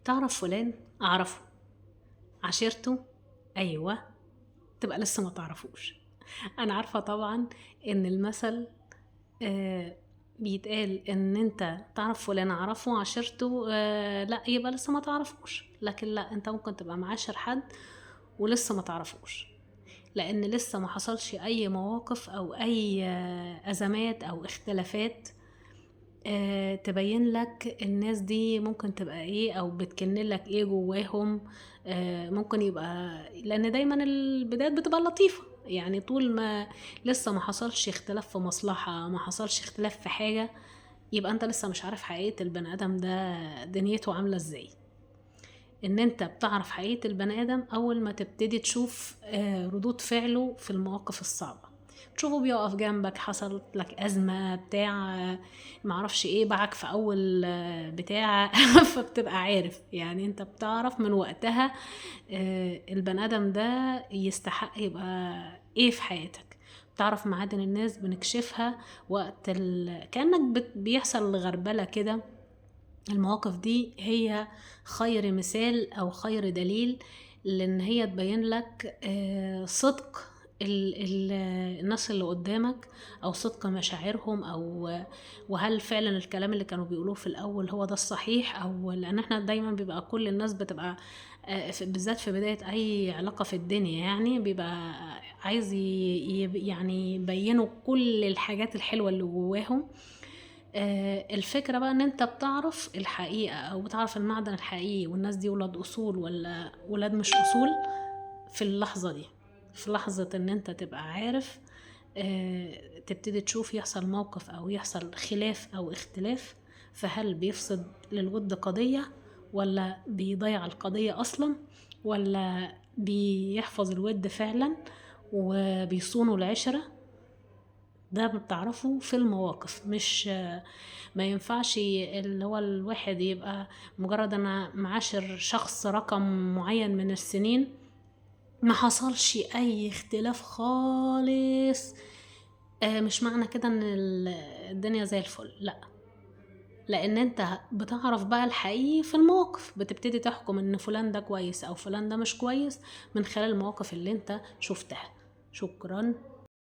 تعرف فلان؟ اعرفه. عشيرته؟ ايوه. تبقى لسه ما تعرفوش. انا عارفة طبعا ان المثل آه بيتقال ان انت تعرف فلان اعرفه، عشرته لا يبقى لسه ما تعرفوش. لكن لا، انت ممكن تبقى معاشر حد ولسه ما تعرفوش، لان لسه ما حصلش اي مواقف او اي ازمات او اختلافات تبين لك الناس دي ممكن تبقى ايه او بتكن لك ايه جواهم. ممكن يبقى، لان دايما البدايات بتبقى لطيفة، يعني طول ما لسه ما حصلش اختلاف في مصلحة، ما حصلش اختلاف في حاجة، يبقى انت لسه مش عارف حقيقة البني ادم ده دنيته عاملة ازاي. ان انت بتعرف حقيقة البني ادم اول ما تبتدي تشوف ردود فعله في المواقف الصعبة. تشوفه بيقف جنبك، حصلت لك ازمة بتاع معرفش ايه باعك في اول بتاع فبتبقى عارف، يعني انت بتعرف من وقتها البني ادم ده يستحق يبقى ايه في حياتك. بتعرف معادن الناس بنكشفها وقت كأنك بيحصل غربلة كده. المواقف دي هي خير مثال او خير دليل لان هي تبين لك صدق الناس اللي قدامك، او صدق مشاعرهم، او وهل فعلا الكلام اللي كانوا بيقولوه في الاول هو ده الصحيح. او لان احنا دايما بيبقى كل الناس بتبقى بالذات في بداية اي علاقة في الدنيا، يعني بيبقى عايز يعني يبينوا كل الحاجات الحلوة اللي جواهم. الفكرة بقى ان انت بتعرف الحقيقة او بتعرف المعدن الحقيقي، والناس دي ولاد اصول ولا ولاد مش اصول، في اللحظة دي، في لحظة ان انت تبقى عارف. تبتدي تشوف يحصل موقف او يحصل خلاف او اختلاف، فهل بيفسد للود قضية، ولا بيضيع القضية اصلا، ولا بيحفظ الود فعلا وبيصونوا العشرة. ده بتعرفه في المواقف، مش ما ينفعش اللي هو الواحد يبقى مجرد انا معاشر شخص رقم معين من السنين ما حصلش اي اختلاف خالص، مش معنى كده ان الدنيا زي الفل، لا. لان انت بتعرف بقى الحقيقي في المواقف، بتبتدي تحكم ان فلان ده كويس او فلان ده مش كويس من خلال المواقف اللي انت شفتها. شكرا.